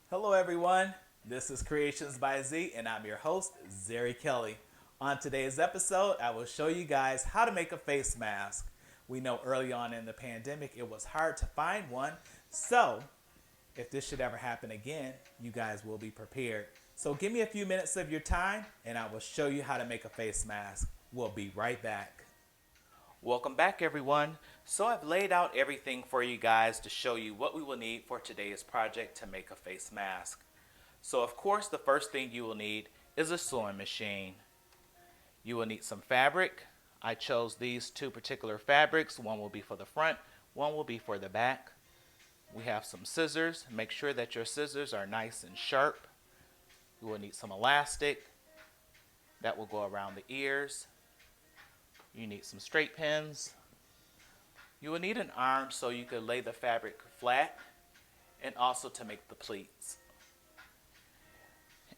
Hello, everyone. This is Creations by Z, and I'm your host, Zeri Kelly. On today's episode, I will show you guys how to make a face mask. We know early on in the pandemic it was hard to find one, so if this should ever happen again, you guys will be prepared. So give me a few minutes of your time, and I will show you how to make a face mask. We'll be right back. Welcome back, everyone. So I've laid out everything for you guys to show you what we will need for today's project to make a face mask. So of course, the first thing you will need is a sewing machine. You will need some fabric. I chose these two particular fabrics. One will be for the front, one will be for the back. We have some scissors. Make sure that your scissors are nice and sharp. You will need some elastic that will go around the ears. You need some straight pins. You will need an arm so you can lay the fabric flat and also to make the pleats.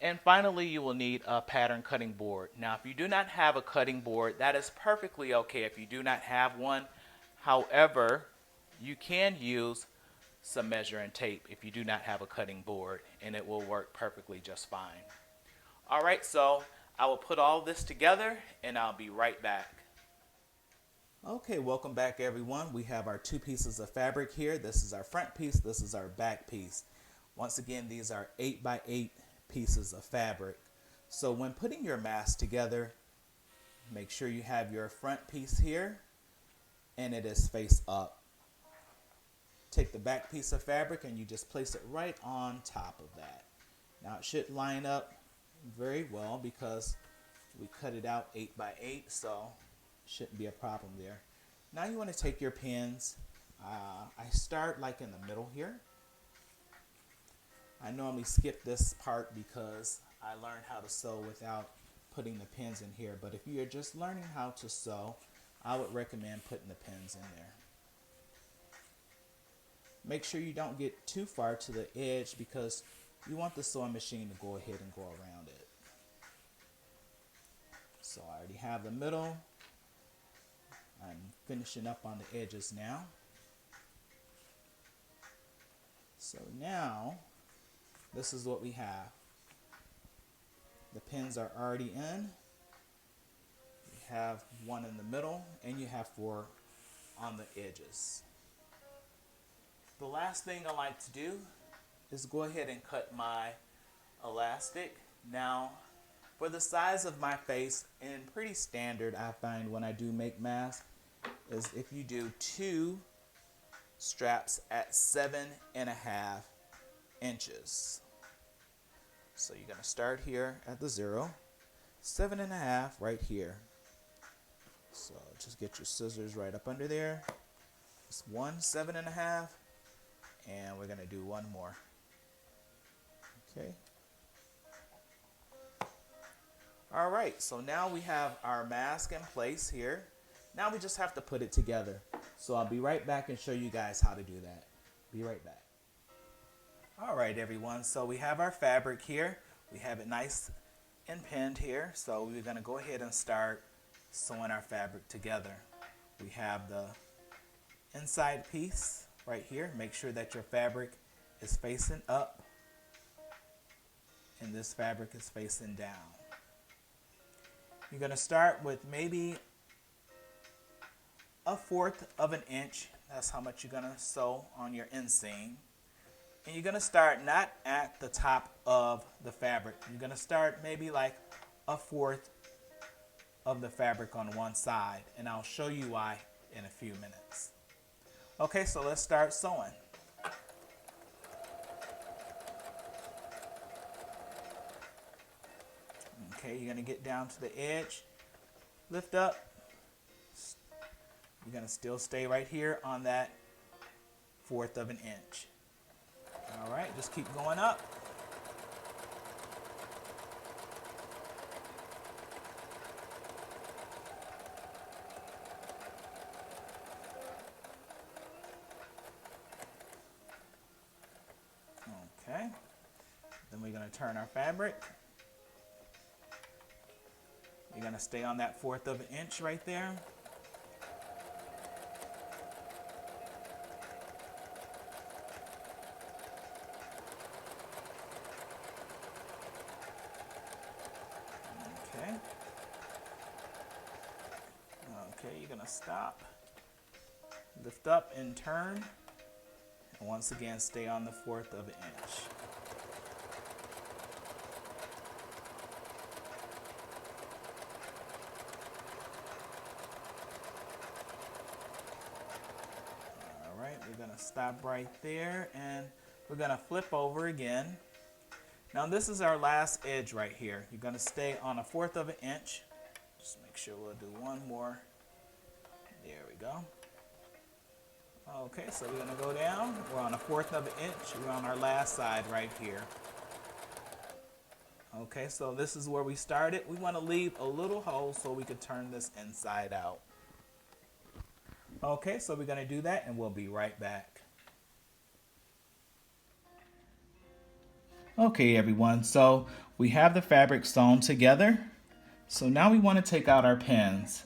And finally, you will need a pattern cutting board. Now, if you do not have a cutting board, that is perfectly okay if you do not have one. However, you can use some measuring tape if you do not have a cutting board, and it will work perfectly just fine. All right, so I will put all this together and I'll be right back. Okay, welcome back, everyone. We have our two pieces of fabric here. This is our front piece, this is our back piece. Once again, these are 8x8 pieces of fabric. So when putting your mask together, make sure you have your front piece here and it is face up. Take the back piece of fabric and you just place it right on top of that. Now it should line up very well because we cut it out 8x8, so shouldn't be a problem there. Now you want to take your pins. I start like in the middle here. I normally skip this part because I learned how to sew without putting the pins in here, but if you're just learning how to sew, I would recommend putting the pins in there. Make sure you don't get too far to the edge because you want the sewing machine to go ahead and go around it. So I already have the middle. I'm finishing up on the edges now. So now, this is what we have. The pins are already in. You have one in the middle, and you have 4 on the edges. The last thing I like to do is go ahead and cut my elastic. Now, for the size of my face, and pretty standard I find when I do make masks, is if you do 2 straps at 7.5 inches. So you're going to start here at the 0, 7.5 right here. So just get your scissors right up under there. It's 1 7.5, and we're going to do one more. Okay. All right, so now we have our mask in place here. Now we just have to put it together. So I'll be right back and show you guys how to do that. Be right back. All right, everyone, so we have our fabric here. We have it nice and pinned here. So we're gonna go ahead and start sewing our fabric together. We have the inside piece right here. Make sure that your fabric is facing up and this fabric is facing down. You're going to start with maybe 1/4 of an inch. That's how much you're going to sew on your inseam. And you're going to start not at the top of the fabric. You're going to start maybe like 1/4 of the fabric on one side. And I'll show you why in a few minutes. Okay, so let's start sewing. Okay, you're going to get down to the edge, lift up. You're going to still stay right here on that 1/4 of an inch. All right, just keep going up. Okay, then we're going to turn our fabric. You're going to stay on that 1/4 of an inch right there. you're gonna stop, lift up and turn, and once again stay on the 1/4 of an inch. All right, we're gonna stop right there, and we're gonna flip over again. Now this is our last edge right here. You're gonna stay on a 1/4 of an inch. Just make sure we'll do one more. There we go. Okay, so we're gonna go down. We're on a 1/4 of an inch. We're on our last side right here. Okay, so this is where we started. We want to leave a little hole so we could turn this inside out. Okay, so we're gonna do that and we'll be right back. Okay everyone, so we have the fabric sewn together. So now we want to take out our pins.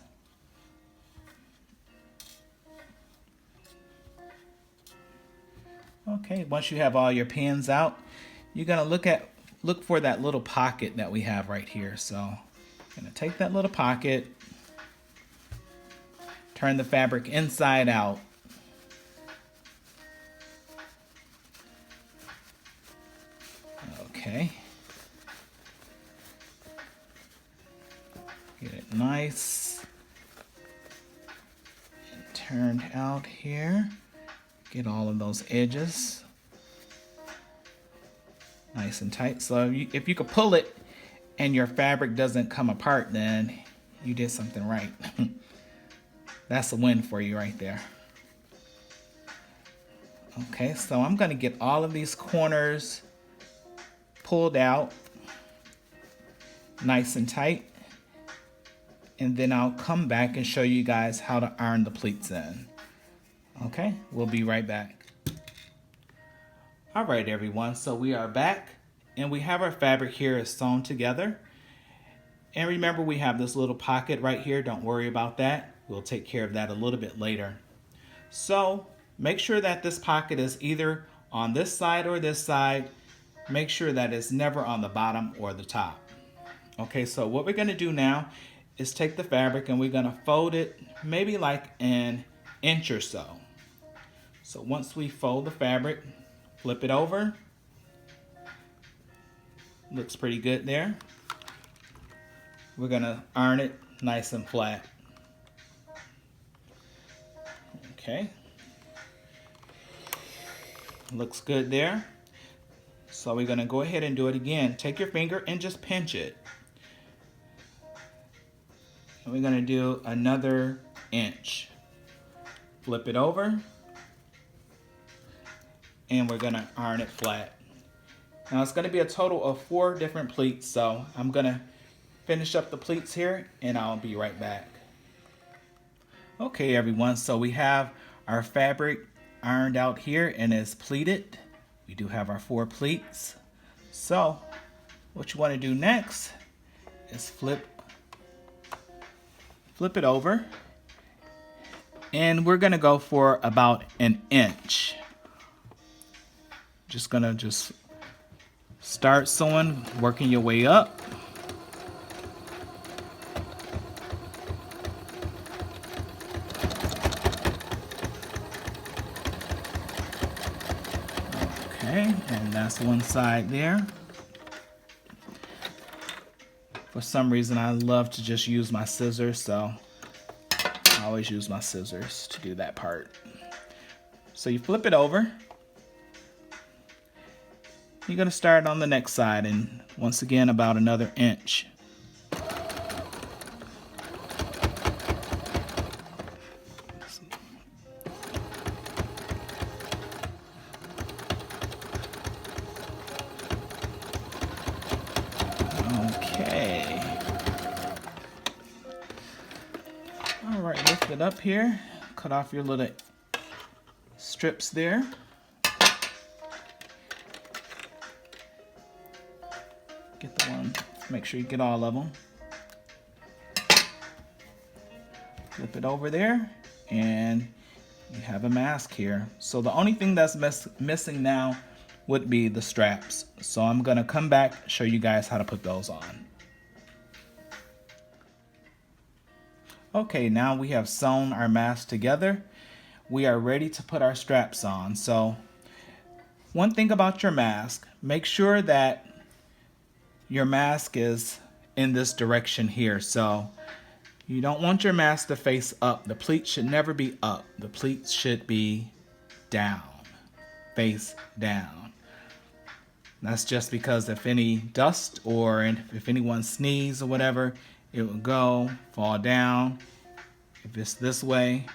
Okay, once you have all your pins out, you're gonna look for that little pocket that we have right here. So I'm gonna take that little pocket, turn the fabric inside out. Okay. Get it nice and turned out here. Get all of those edges nice and tight. So if you could pull it and your fabric doesn't come apart, then you did something right. That's a win for you right there. Okay, so I'm gonna get all of these corners pulled out nice and tight, and then I'll come back and show you guys how to iron the pleats in. Okay, we'll be right back. All right, everyone, so we are back and we have our fabric here sewn together. And remember, we have this little pocket right here. Don't worry about that. We'll take care of that a little bit later. So make sure that this pocket is either on this side or this side. Make sure that it's never on the bottom or the top. Okay, so what we're gonna do now is take the fabric and we're gonna fold it maybe like an inch or so. So once we fold the fabric, flip it over. Looks pretty good there. We're gonna iron it nice and flat. Okay. Looks good there. So we're gonna go ahead and do it again. Take your finger and just pinch it. And we're gonna do another inch. Flip it over. And we're gonna iron it flat. Now it's gonna be a total of 4 different pleats, so I'm gonna finish up the pleats here and I'll be right back. Okay everyone, so we have our fabric ironed out here and it's pleated. We do have our 4 pleats. So what you want to do next is flip it over, and we're gonna go for about an inch. Just gonna start sewing, working your way up. Okay, and that's one side there. For some reason, I love to just use my scissors, so I always use my scissors to do that part. So you flip it over. You're gonna start on the next side, and once again, about another inch. Okay. All right, lift it up here. Cut off your little strips there. Get the one, make sure you get all of them. Flip it over there, and you have a mask here. So the only thing that's missing now would be the straps. So I'm gonna come back, show you guys how to put those on. Okay, now we have sewn our mask together. We are ready to put our straps on. So one thing about your mask, make sure that your mask is in this direction here. So you don't want your mask to face up. The pleats should never be up. The pleats should be down, face down. That's just because if any dust or if anyone sneezes or whatever, it will go, fall down. If it's this way,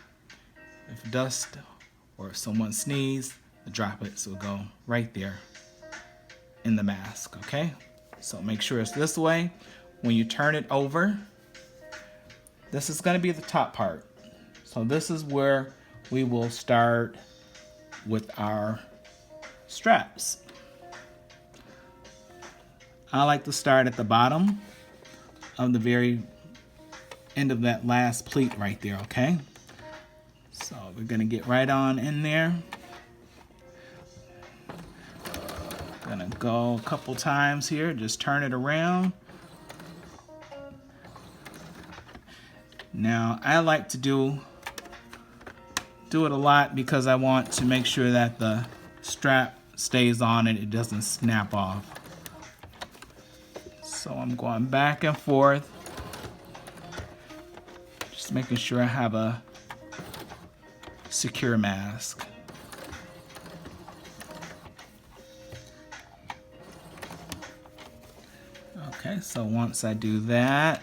if dust or if someone sneezes, the droplets will go right there in the mask, okay? So make sure it's this way. When you turn it over, this is gonna be the top part. So this is where we will start with our straps. I like to start at the bottom of the very end of that last pleat right there, okay? So we're gonna get right on in there. Gonna go a couple times here, just turn it around. Now I like to do it a lot because I want to make sure that the strap stays on and it doesn't snap off. So I'm going back and forth, just making sure I have a secure mask. Okay, so once I do that,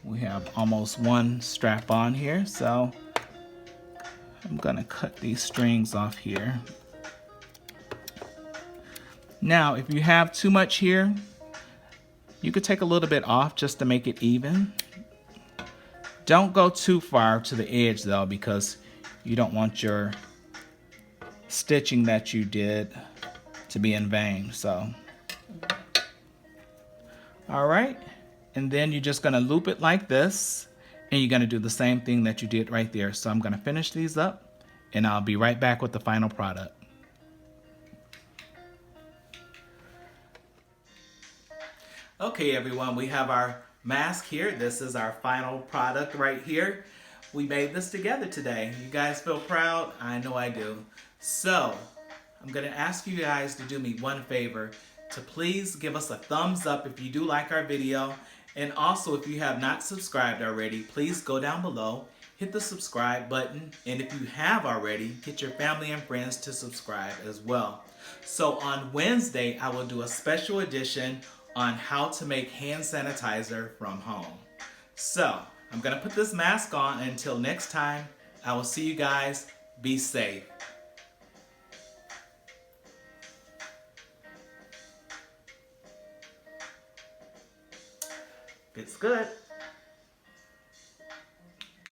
we have almost one strap on here, so I'm gonna cut these strings off here. Now, if you have too much here, you could take a little bit off just to make it even. Don't go too far to the edge though, because you don't want your stitching that you did to be in vain. So, all right, and then you're just gonna loop it like this, and you're gonna do the same thing that you did right there. So I'm gonna finish these up, and I'll be right back with the final product. Okay, everyone, we have our mask here. This is our final product right here. We made this together today. You guys feel proud? I know I do. So, I'm gonna ask you guys to do me one favor, to please give us a thumbs up if you do like our video. And also, if you have not subscribed already, please go down below, hit the subscribe button. And if you have already, get your family and friends to subscribe as well. So on Wednesday, I will do a special edition on how to make hand sanitizer from home. So, I'm gonna put this mask on. Until next time, I will see you guys. Be safe. It's good.